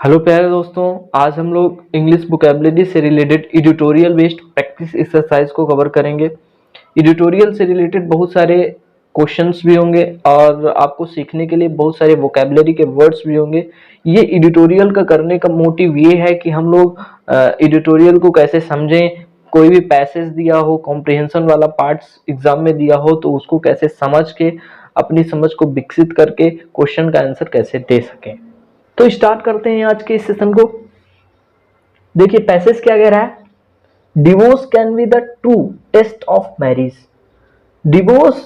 Hello प्यारे दोस्तों, आज हम लोग इंग्लिश वोकैबुलरी से related editorial based practice exercise को कवर करेंगे। एडिटोरियल से रिलेटेड बहुत सारे क्वेश्चंस भी होंगे और आपको सीखने के लिए बहुत सारे वोकैबुलरी के वर्ड्स भी होंगे। ये एडिटोरियल का करने का मोटिव ये है कि हम लोग एडिटोरियल को कैसे समझें। कोई भी पैसेज दिया हो, कॉम्प्रिहेंशन वाला पार्ट्स एग्जाम में दिया हो तो उसको कैसे समझ के अपनी समझ को विकसित करके क्वेश्चन का आंसर कैसे दे सकें। तो स्टार्ट करते हैं आज के इस सेशन को। देखिए पैसेज क्या कह रहा है। Divorce can be the true test of marriage. Divorce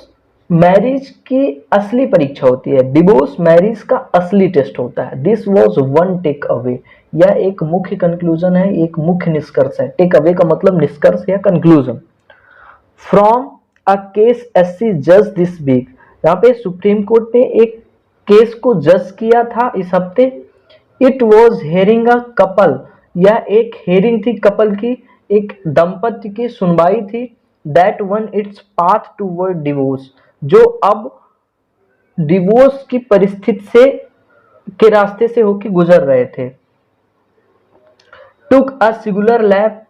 marriage की असली परीक्षा होती है। डिवोर्स मैरिज का असली टेस्ट होता है। This was one takeaway. यह एक मुख्य कंक्लूजन है, एक मुख्य निष्कर्ष है। टेक अवे का मतलब निष्कर्ष या conclusion. From a case SC जज दिस वीक। यहाँ पे सुप्रीम कोर्ट ने एक केस को जज किया था इस हफ्ते। It was hearing a couple. यह एक हेयरिंग थी, कपल की, एक दंपति की सुनवाई थी। That one its path toward divorce, जो अब डिवोर्स की परिस्थिति से के रास्ते से होकर गुजर रहे थे। Took a singular leap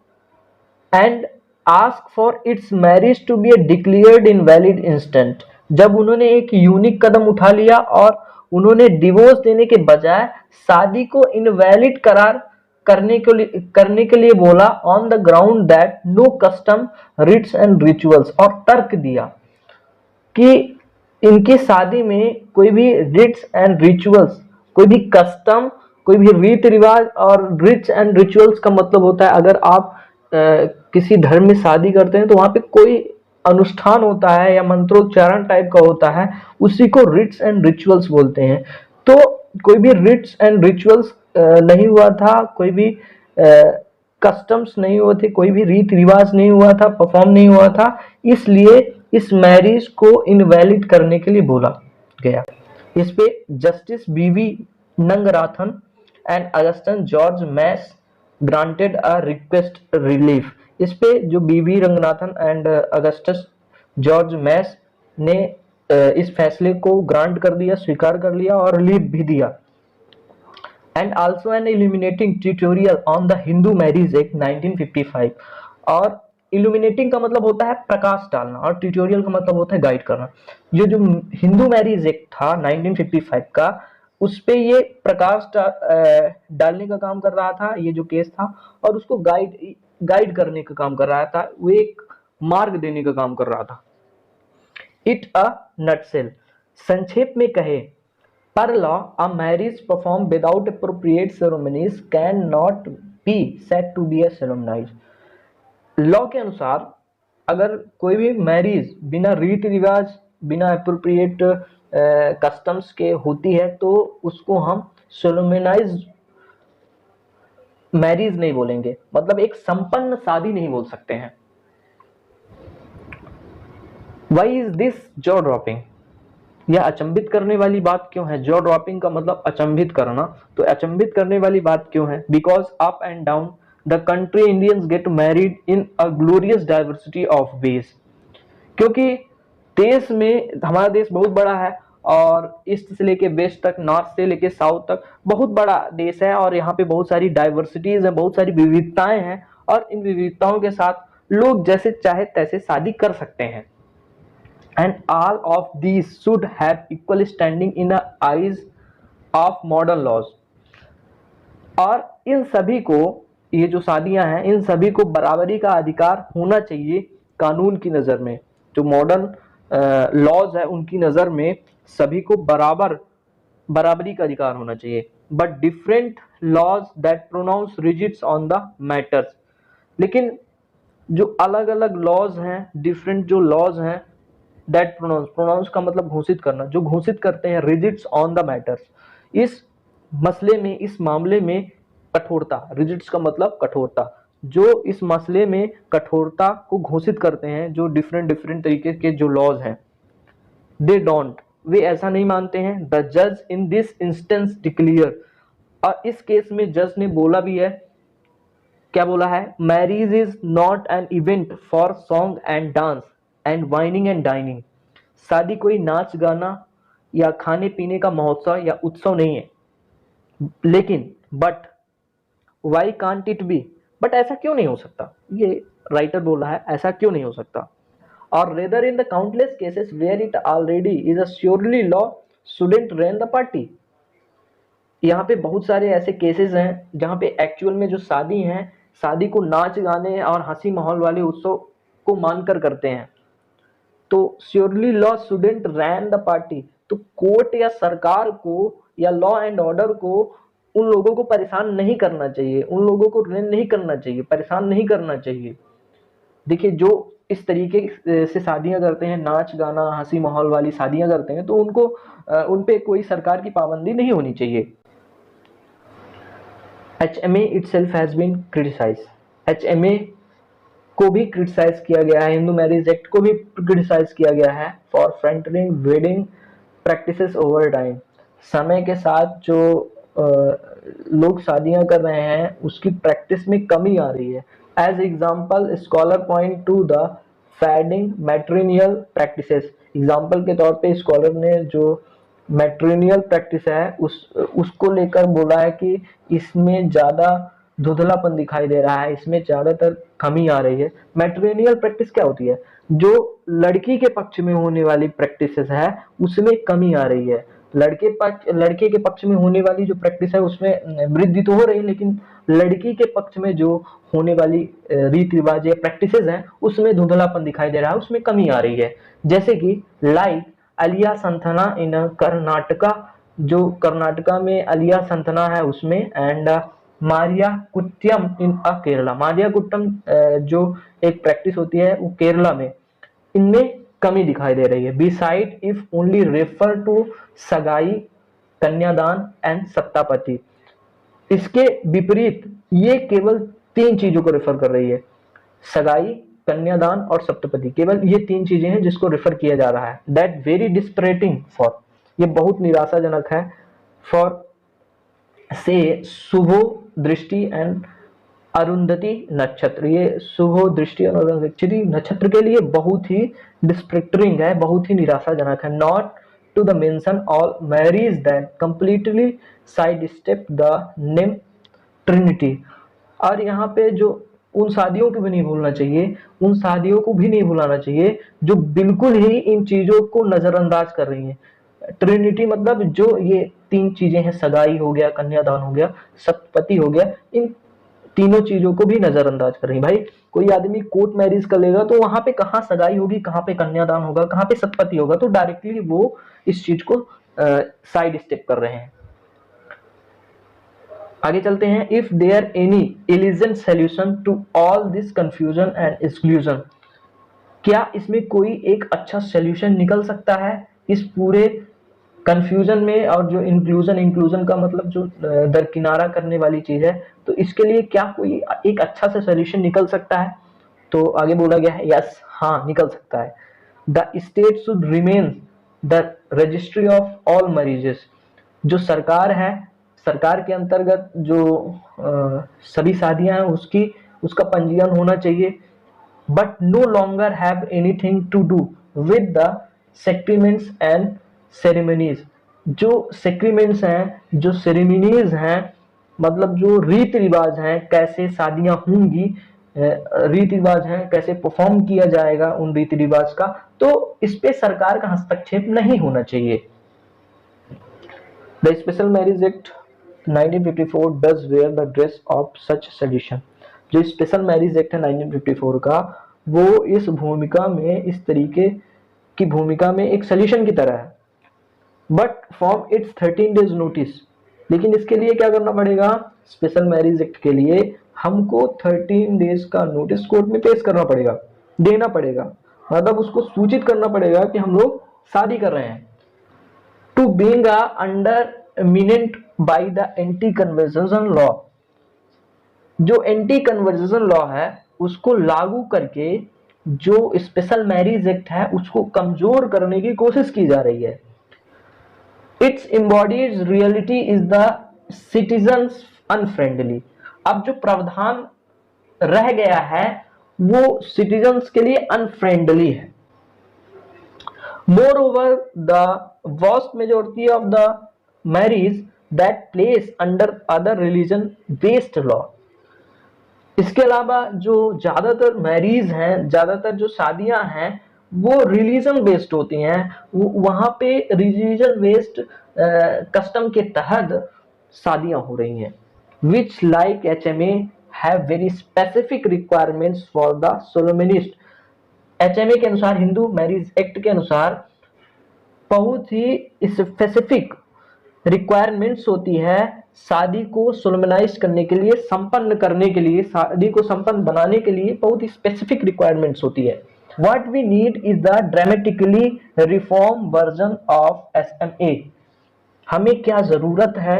and ask for its marriage to be declared invalid instant. जब उन्होंने एक यूनिक कदम उठा लिया और उन्होंने डिवोर्स देने के बजाय शादी को इनवैलिड करार करने के लिए बोला, on the ground that no custom rites and rituals. और तर्क दिया कि इनकी शादी में कोई भी रिट्स एंड रिचुअल्स, कोई भी कस्टम, कोई भी रीति रिवाज, और रिट्स एंड रिचुअल्स का मतलब होता है अगर आप किसी धर्म में शादी करते हैं तो वहां पे कोई अनुष्ठान होता है या मंत्रोच्चारण टाइप का होता है, उसी को रिट्स एंड रिचुअल्स बोलते हैं। तो कोई भी रिट्स एंड रिचुअल्स नहीं हुआ था, कोई भी कस्टम्स नहीं हुए थे, कोई भी रीति रिवाज नहीं हुआ था, परफॉर्म नहीं हुआ था, इसलिए इस मैरिज को इनवैलिड करने के लिए बोला गया। इस पे justice B V Nagarathna and Augustine George Masih granted a request relief. इस पे जो B V Ranganathan and Augustus George Masih ने इस फैसले को ग्रांट कर दिया, स्वीकार कर लिया और रिलीफ भी दिया। And also an illuminating tutorial on the Hindu marriage act 1955। और इल्यूमिनेटिंग का मतलब होता है प्रकाश डालना और ट्यूटोरियल का मतलब होता है गाइड करना। ये जो हिंदू मैरिज एक्ट था 1955 का, उस पे ये प्रकाश डालने का काम कर रहा था, ये जो केस था, और उसको गाइड करने का काम कर रहा था, वो एक मार्ग देने का काम कर रहा था। इट अ नटसेल, संक्षेप में कहे, पर law a marriage perform without appropriate ceremonies can not be said to be a solemnise. Law के अनुसार अगर कोई भी मैरिज बिना रीति रिवाज, बिना अप्रोप्रिएट कस्टम्स के होती है तो उसको हम सोलेमनाइज मैरिज नहीं बोलेंगे, मतलब एक संपन्न शादी नहीं बोल सकते हैं। Why is this jaw dropping, यह अचंभित करने वाली बात क्यों है। जॉ ड्रॉपिंग का मतलब अचंभित करना, तो अचंभित करने वाली बात क्यों है। Because up and down the country Indians get married in a glorious diversity of ways. क्योंकि देश में, हमारा देश बहुत बड़ा है और ईस्ट से लेके वेस्ट तक, नॉर्थ से लेके साउथ तक बहुत बड़ा देश है, और यहाँ पे बहुत सारी डाइवर्सिटीज है, बहुत सारी विविधताएं हैं, और इन विविधताओं के साथ लोग जैसे चाहे तैसे शादी कर सकते हैं। And all of these should have equal standing in the eyes of modern laws। और इन सभी को, ये जो शादियां हैं, इन सभी को बराबरी का अधिकार होना चाहिए कानून की नजर में। जो मॉडर्न लॉज है उनकी नजर में सभी को बराबरी का अधिकार होना चाहिए। But different laws that pronounce rigid on the matters, लेकिन जो अलग अलग लॉज हैं, डिफरेंट जो लॉज हैं, दैट प्रोनाउंस का मतलब घोषित करना, जो घोषित करते हैं रिजिट्स ऑन द मैटर्स, इस मसले में, इस मामले में कठोरता, रिजिट्स का मतलब कठोरता, जो इस मसले में कठोरता को घोषित करते हैं, जो डिफरेंट तरीके के जो लॉज हैं, दे डोंट, वे ऐसा नहीं मानते हैं। द जज इन दिस इंस्टेंस डिक्लेयर, और इस केस में जज ने बोला भी है, क्या बोला है, marriage is not an event for song and dance and whining and dining. शादी कोई नाच गाना या खाने पीने का महोत्सव या उत्सव नहीं है। लेकिन but why can't it be, but ऐसा क्यों नहीं हो सकता, ये राइटर बोल रहा है ऐसा क्यों नहीं हो सकता। और rather in the countless cases where it already is a surely law shouldn't rain the party. यहाँ पे बहुत सारे ऐसे केसेस हैं जहाँ पे एक्चुअल में जो शादी है, शादी को नाच गाने और हंसी माहौल वाले उत्सव को मानकर करते हैं, तो surely law shouldn't rain the party, तो कोर्ट या सरकार को या लॉ एंड ऑर्डर को उन लोगों को परेशान नहीं करना चाहिए, उन लोगों को रैन नहीं करना चाहिए, परेशान नहीं करना चाहिए। देखिए जो इस तरीके से शादियां करते हैं, नाच गाना हंसी माहौल वाली शादियां करते हैं, तो उनको उन पे कोई सरकार की पाबंदी नहीं होनी चाहिए। HMA itself has been criticized, HMA को भी क्रिटिसाइज किया गया है, हिंदू मैरिज एक्ट को भी क्रिटिसाइज किया गया है for fronting wedding practices over time. समय के साथ जो लोग शादियां कर रहे हैं उसकी प्रैक्टिस में कमी आ रही है। As example scholar point to the fading matrimonial practices, example के तौर पे स्कॉलर ने जो मैट्रिनियल प्रैक्टिस है उसको लेकर बोला है कि इसमें ज्यादा धुंधलापन दिखाई दे रहा है, इसमें ज्यादातर कमी आ रही है। मैट्रिनियल प्रैक्टिस क्या होती है, जो लड़की के पक्ष में होने वाली प्रैक्टिसेस है उसमें कमी आ रही है। लड़के के पक्ष में होने वाली जो प्रैक्टिस है उसमें वृद्धि तो हो रही है, लेकिन लड़की के पक्ष में जो होने वाली रीति रिवाज या प्रैक्टिसेस हैं उसमें धुंधलापन दिखाई दे रहा है, उसमें कमी आ रही है। जैसे कि लाइक अलिया संथना इन कर्नाटका, जो कर्नाटका में अलिया संथना है उसमें, एंड मारिया कुट्टम इन केरला, मारिया कुट्टम जो एक प्रैक्टिस होती है वो केरला में, इनमें कमी दिखाई दे रही है। Beside if only refer to sagai कन्यादान एंड सप्तापति, इसके विपरीत ये केवल 3 चीजों को रेफर कर रही है, सगाई कन्यादान और सप्तपति, केवल ये 3 चीजें हैं जिसको रेफर किया जा रहा है। दैट वेरी डिस्परेटिंग फॉर, ये बहुत निराशाजनक है, फॉर से शुभो दृष्टि एंड अरुंधति नक्षत्र, ये शुभो दृष्टि और अरुंधति नक्षत्र के लिए बहुत ही डिस्ट्रिक्टरिंग है, बहुत ही निराशाजनक है। Not to the mention all marriage that completely sidestep the name trinity, और यहाँ पे जो उन शादियों को भी नहीं भूलना चाहिए, उन शादियों को भी नहीं भुलाना चाहिए जो बिल्कुल ही इन चीजों को नजरअंदाज कर रही हैं। ट्रिनिटी मतलब जो ये 3 चीजें हैं, सगाई हो गया, कन्यादान हो गया, सप्तपति हो गया, इन तीनों चीजों को भी नजरअंदाज कर रही है। भाई कोई आदमी कोर्ट मैरिज कर लेगा तो वहां पे कहाँ सगाई होगी, कहाँ पे कन्यादान होगा, कहाँ पे सप्तपति होगा, तो डायरेक्टली वो इस चीज को साइड स्टेप कर रहे हैं। आगे चलते हैं। If there any elegant solution to all this confusion and exclusion, क्या इसमें कोई एक अच्छा सोल्यूशन निकल सकता है इस पूरे कंफ्यूजन में, और जो इंक्लूजन का मतलब जो दरकिनारा करने वाली चीज है, तो इसके लिए क्या कोई एक अच्छा सा सोल्यूशन निकल सकता है। तो आगे बोला गया है यस, हाँ निकल सकता है। The state should remain the registry of all marriages, जो सरकार है, सरकार के अंतर्गत जो सभी शादियां हैं उसका पंजीयन होना चाहिए। But no longer have anything to do with the sacraments and ceremonies, जो सेक्रीमेंट्स हैं, जो सेरेमनीज हैं, मतलब जो रीति रिवाज हैं, कैसे शादियां होंगी, रीति रिवाज हैं, कैसे परफॉर्म किया जाएगा उन रीति रिवाज का, तो इस पे सरकार का हस्तक्षेप नहीं होना चाहिए। The special marriage act 1954 does wear the dress of such solution, जो स्पेशल मैरिज एक्ट है 1954 का, वो इस भूमिका में, इस तरीके की भूमिका में एक सॉल्यूशन की तरह है। But from its 13 days notice, लेकिन इसके लिए क्या करना पड़ेगा, स्पेशल मैरिज एक्ट के लिए हमको 13 डेज का नोटिस कोर्ट में पेश करना पड़ेगा, देना पड़ेगा, मतलब उसको सूचित करना पड़ेगा कि हम लोग शादी कर रहे हैं। To being undermined by the anti conversion law, जो एंटी कन्वर्जन लॉ है उसको लागू करके जो स्पेशल मैरिज एक्ट है उसको कमजोर करने की कोशिश की जा रही है। Its embodies reality is the citizens unfriendly, अब जो प्रावधान रह गया है वो सिटीजन्स के लिए अनफ्रेंडली है। More over the vast majority of the marriage that place under other religion based law। इसके अलावा जो ज्यादातर मैरिज हैं, ज्यादातर जो शादियां हैं वो रिलीजन बेस्ड होती हैं, वहां पे रिलीजन बेस्ड कस्टम के तहत शादियां हो रही हैं। Which like HMA have very specific requirements for the solemnised. HMA के अनुसार, हिंदू मैरिज एक्ट के अनुसार बहुत ही स्पेसिफिक रिक्वायरमेंट्स होती है शादी को सोलमनाइज करने के लिए, संपन्न करने के लिए, शादी को संपन्न बनाने के लिए बहुत ही स्पेसिफिक रिक्वायरमेंट्स होती है। What we need is the dramatically reform version of SMA। हमें क्या जरूरत है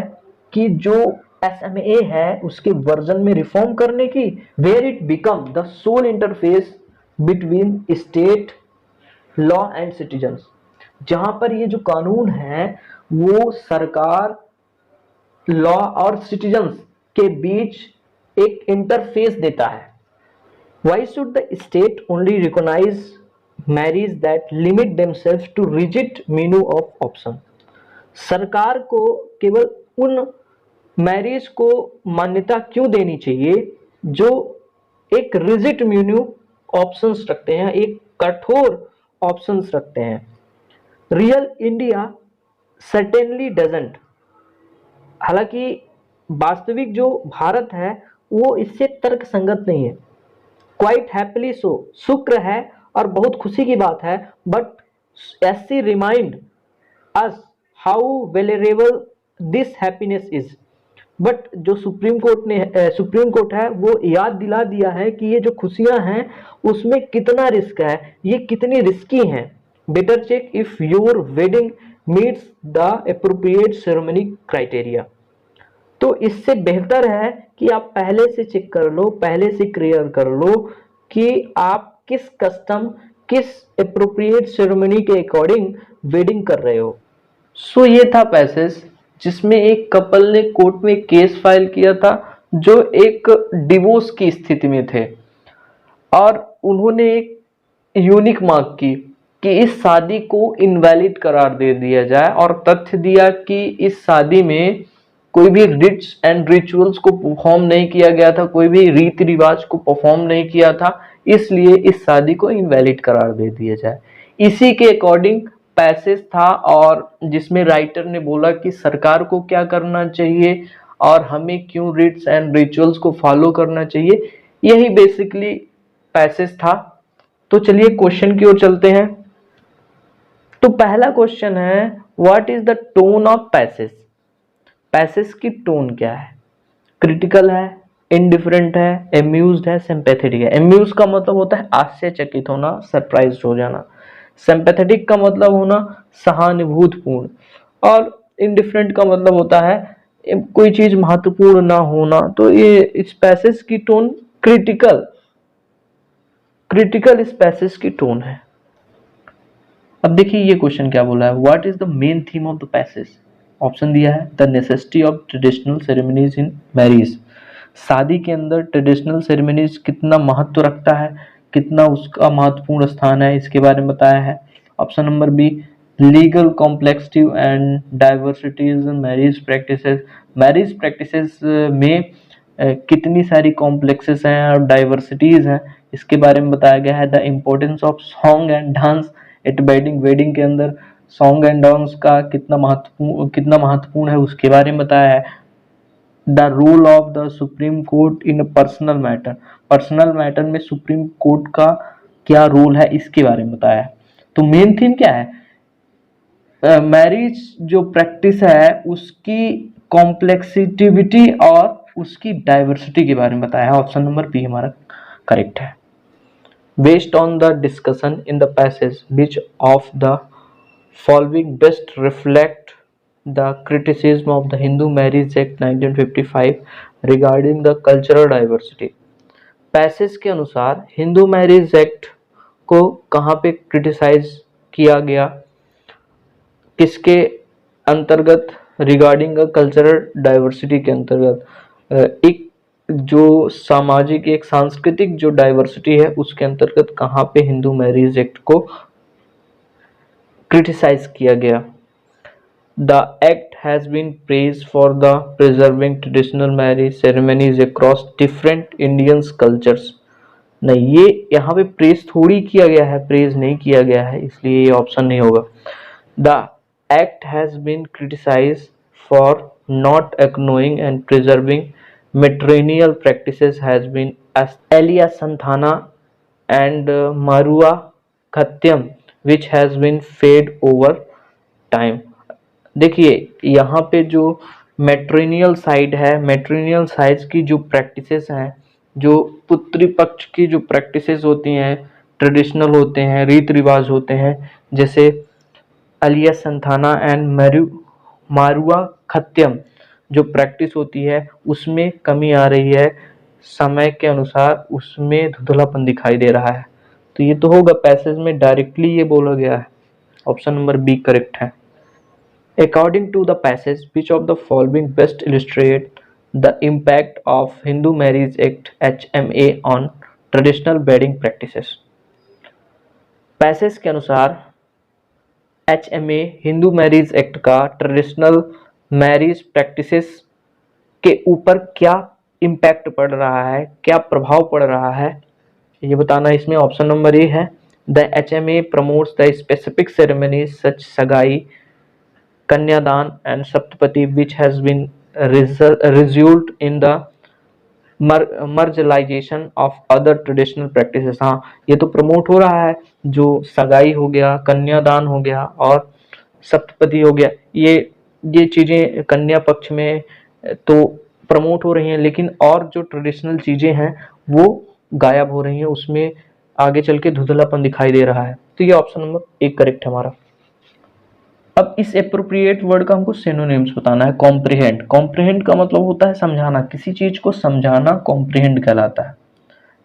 कि जो SMA है उसके वर्जन में रिफॉर्म करने की, where it become the sole interface between state law and citizens. जहां पर ये जो कानून है वो सरकार, लॉ और सिटीजन्स के बीच एक इंटरफेस देता है। Why should the state only recognize marriage that limit themselves to rigid menu of option? सरकार को केवल उन मैरिज को मान्यता क्यों देनी चाहिए जो एक रिजिड मेन्यू ऑप्शंस रखते हैं, एक कठोर ऑप्शंस रखते हैं। Real India certainly doesn't. हालांकि वास्तविक जो भारत है वो इससे तर्क संगत नहीं है। क्वाइट हैप्पीली सो, शुक्र है और बहुत खुशी की बात है, बट ऐसी remind us how vulnerable this happiness is. But जो सुप्रीम कोर्ट है वो याद दिला दिया है कि ये जो खुशियां हैं उसमें कितना रिस्क है, ये कितनी रिस्की हैं। Better check if your wedding meets the appropriate ceremony criteria. तो इससे बेहतर है कि आप पहले से चेक कर लो, पहले से क्लियर कर लो कि आप किस कस्टम, किस एप्रोप्रिएट सेरेमनी के अकॉर्डिंग वेडिंग कर रहे हो। सो ये था पैसेज जिसमें एक कपल ने कोर्ट में केस फाइल किया था जो एक डिवोर्स की स्थिति में थे, और उन्होंने एक यूनिक मांग की कि इस शादी को इनवैलिड करार दे दिया जाए, और तथ्य दिया कि इस शादी में कोई भी रिट्स एंड रिचुअल्स को परफॉर्म नहीं किया गया था, कोई भी रीति रिवाज को परफॉर्म नहीं किया था, इसलिए इस शादी को इनवैलिड करार दे दिया जाए। इसी के अकॉर्डिंग पैसेज था, और जिसमें राइटर ने बोला कि सरकार को क्या करना चाहिए और हमें क्यों रिट्स एंड रिचुअल्स को फॉलो करना चाहिए, यही बेसिकली पैसेज था। तो चलिए क्वेश्चन की ओर चलते हैं। तो पहला क्वेश्चन है, what is the tone of passage. Passage की टोन क्या है? क्रिटिकल है, इनडिफरेंट है, एम्यूज्ड है, सिंपैथेटिक है। एम्यूज का मतलब होता है आश्चर्यचकित होना, सरप्राइज हो जाना। सिंपैथेटिक का मतलब होना सहानुभूतिपूर्ण, और इनडिफरेंट का मतलब होता है कोई चीज महत्वपूर्ण ना होना। तो ये इस पैसेज की टोन क्रिटिकल इस पैसेज की टोन है। अब देखिए ये क्वेश्चन क्या बोला है, what is the main theme of the passage. Option दिया है, the necessity of traditional ceremonies in marriage. शादी के अंदर ट्रेडिशनल सेरेमनीज कितना महत्व रखता है, कितना उसका महत्वपूर्ण स्थान है, इसके बारे में बताया है। Option number B, legal complexity and diversities in marriage practices. Marriage practices में कितनी सारी कॉम्प्लेक्सेस हैं और डाइवर्सिटीज हैं, इसके बारे में बताया गया है। The importance of song and dance at wedding. Wedding के अंदर सॉन्ग एंड डांस का कितना महत्वपूर्ण है उसके बारे में बताया है। The role of the Supreme Court in personal matter. Personal matter में सुप्रीम कोर्ट का क्या रोल है इसके बारे में बताया है। तो मेन थीम क्या है, मैरिज जो प्रैक्टिस है उसकी कॉम्प्लेक्सिटिविटी और उसकी डाइवर्सिटी के बारे में बताया है। ऑप्शन नंबर बी हमारा करेक्ट है। Based on the discussion in the passage, which of the following best reflect the criticism of the Hindu Marriage Act 1955 regarding the cultural diversity? Passage के अनुसार हिंदू मैरिज एक्ट को कहाँ पे criticise किया गया, किसके अंतर्गत, रिगार्डिंग कल्चरल डाइवर्सिटी के अंतर्गत, एक जो सामाजिक, एक सांस्कृतिक जो डाइवर्सिटी है उसके अंतर्गत कहाँ पे हिंदू मैरिज एक्ट को क्रिटिसाइज किया गया। The act has been praised for the preserving traditional marriage ceremonies across different Indian cultures. नहीं, ये यहाँ पे प्रेज थोड़ी किया गया है, प्रेज नहीं किया गया है, इसलिए ये ऑप्शन नहीं होगा. The act has been criticised for not acknowledging and preserving matrilineal practices has been as Elia Santhana and Marua Khatyam which has been fade over time. देखिए यहाँ पे जो मैट्रिनियल साइड है, मैट्रिनियल साइड की जो प्रैक्टिसेस हैं, जो पुत्री पक्ष की जो प्रैक्टिसेस होती हैं, ट्रेडिशनल होते हैं, रीत रिवाज होते हैं, जैसे अलिया संथाना एंड मारुआ खत्यम जो प्रैक्टिस होती है उसमें कमी आ रही है, समय के अनुसार उसमें धुंधलापन दिखाई दे रहा है. तो ये तो होगा, पैसेज में डायरेक्टली ये बोला गया है. ऑप्शन नंबर बी करेक्ट है. According to the passage, which of the following best illustrate the impact of Hindu Marriage Act (HMA) on traditional wedding practices? Passage के अनुसार HMA हिंदू मैरिज एक्ट का traditional marriage practices के ऊपर क्या impact पड़ रहा है, क्या प्रभाव पड़ रहा है, ये बताना इसमें ऑप्शन नंबर ए है. The HMA promotes the specific ceremonies such sagai, कन्यादान and saptapadi which has been result in the marginalization of other traditional practices. हाँ, ये तो प्रमोट हो रहा है, जो सगाई हो गया, कन्यादान हो गया और सप्तपति हो गया, ये चीजें कन्या पक्ष में तो प्रमोट हो रही हैं, लेकिन और जो ट्रेडिशनल चीजें हैं वो गायब हो रही हैं, उसमें आगे चल के धुंधलापन दिखाई दे रहा है. तो ये ऑप्शन नंबर एक करेक्ट है हमारा. अब इस एप्रोप्रिएट वर्ड का हमको सिनोनिम्स बताना है. कॉम्प्रिहेंड, कॉम्प्रिहेंड का मतलब होता है समझाना, किसी चीज को समझाना कॉम्प्रिहेंड कहलाता है.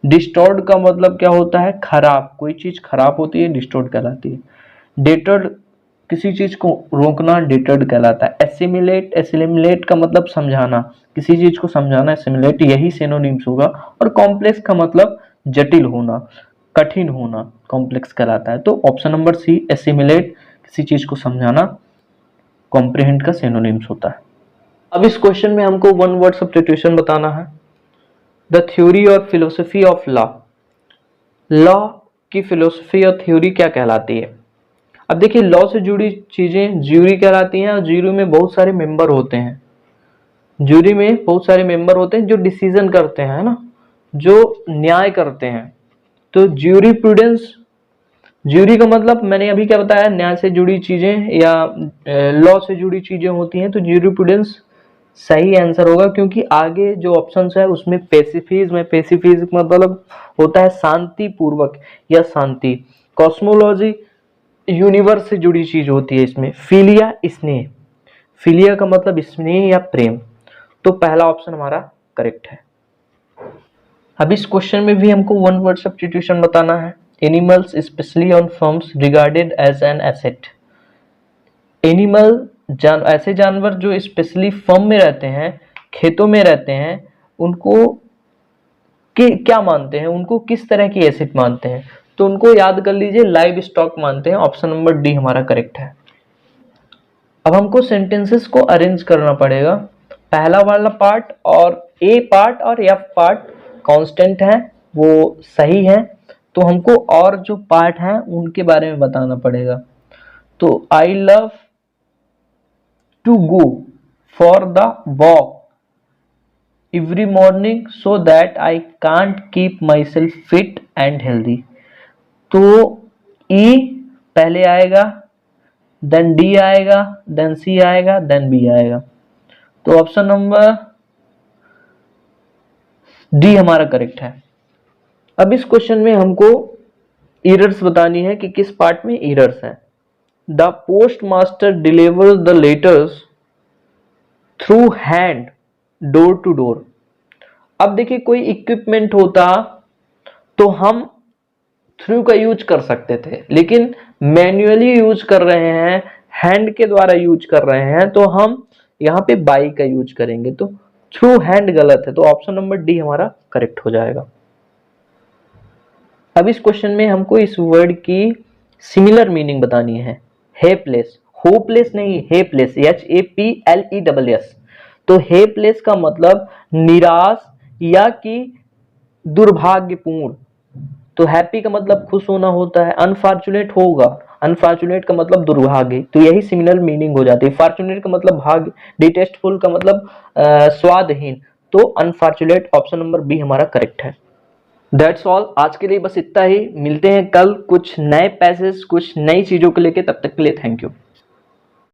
डिस्टॉर्ट का मतलब क्या होता है, खराब, कोई चीज खराब होती है डिस्टॉर्ट कहलाती है. डेटर्ड, किसी चीज को रोकना डेटर्ड कहलाता है. एसिमिलेट, एसिमिलेट का मतलब समझाना, किसी चीज को समझाना एसिमिलेट, यही सिनोनिम्स होगा. और कॉम्प्लेक्स का मतलब जटिल होना, कठिन होना, कॉम्प्लेक्स कहलाता है. तो ऑप्शन नंबर सी एसिमिलेट, किसी चीज को समझाना, कॉम्प्रिहेंड का सिनोनिम्स होता है. अब इस क्वेश्चन में हमको वन वर्ड सब्स्टिट्यूशन बताना है. द थ्योरी और फिलोसफी ऑफ लॉ, लॉ की फिलोसफी और थ्योरी क्या कहलाती है. अब देखिए, लॉ से जुड़ी चीजें ज्यूरी कहलाती हैं, और ज्यूरी में बहुत सारे मेंबर होते हैं, ज्यूरी में बहुत सारे मेंबर होते हैं जो डिसीजन करते हैं, है ना, जो न्याय करते हैं. तो ज्यूरी प्रूडेंस, ज्यूरी का मतलब मैंने अभी क्या बताया, न्याय से जुड़ी चीजें या लॉ से जुड़ी चीजें होती हैं. तो ज्यूरिप्रूडेंस सही आंसर होगा, क्योंकि आगे जो ऑप्शंस है उसमें पेसिफिज्म है. पेसिफिज्म मतलब होता है शांति पूर्वक या शांति. कॉस्मोलॉजी यूनिवर्स से जुड़ी चीज होती है इसमें. फिलिया स्नेह, फिलिया का मतलब स्नेह या प्रेम. तो पहला ऑप्शन हमारा करेक्ट है. अब इस क्वेश्चन में भी हमको वन वर्ड सब्स्टिट्यूशन बताना है. Animals specially on farms regarded as an asset. Animal ऐसे जानवर जो स्पेशली फर्म में रहते हैं, खेतों में रहते हैं, उनको क्या मानते हैं, उनको किस तरह की एसेट मानते हैं. तो उनको याद कर लीजिए, लाइव स्टॉक मानते हैं. ऑप्शन नंबर डी हमारा करेक्ट है. अब हमको सेंटेंसेस को अरेंज करना पड़ेगा. पहला वाला पार्ट और ए पार्ट और एफ पार्ट कांस्टेंट है, वो सही है. तो हमको और जो पार्ट हैं उनके बारे में बताना पड़ेगा. तो I love to go for the walk every morning so that I can't keep myself fit and healthy. तो ई पहले आएगा, देन डी आएगा, देन सी आएगा, देन बी आएगा. तो ऑप्शन नंबर डी हमारा करेक्ट है. अब इस क्वेश्चन में हमको एरर्स बतानी है कि किस पार्ट में एरर्स है. The postmaster delivers the letters through hand door to door. अब देखिए, कोई इक्विपमेंट होता तो हम थ्रू का यूज कर सकते थे, लेकिन मैन्युअली यूज कर रहे हैं, हैंड के द्वारा यूज कर रहे हैं, तो हम यहाँ पे बाई का यूज करेंगे. तो थ्रू हैंड गलत है. तो ऑप्शन नंबर डी हमारा करेक्ट हो जाएगा. अब इस क्वेश्चन में हमको इस वर्ड की सिमिलर मीनिंग बतानी है. हेल्पलेस, होपलेस नहीं, हेपलेस, HAPLESS। तो हेपलेस का मतलब निराश या कि दुर्भाग्यपूर्ण। तो हैप्पी का मतलब खुश होना होता है, अनफॉर्चुनेट होगा, अनफॉर्चुनेट का मतलब दुर्भाग्य, तो यही सिमिलर मीनिंग हो जाती है। फॉर्चुनेट का मतलब भाग्य, डिटेस्टफुल का मतलब स्वादहीन। तो अनफॉर्चुनेट ऑप्शन नंबर बी हमारा करेक्ट है। दैट्स ऑल, आज के लिए बस इतना ही। मिलते हैं कल कुछ नए पैसेज, कुछ नई चीजों को लेके, तब तक के लिए थैंक यू।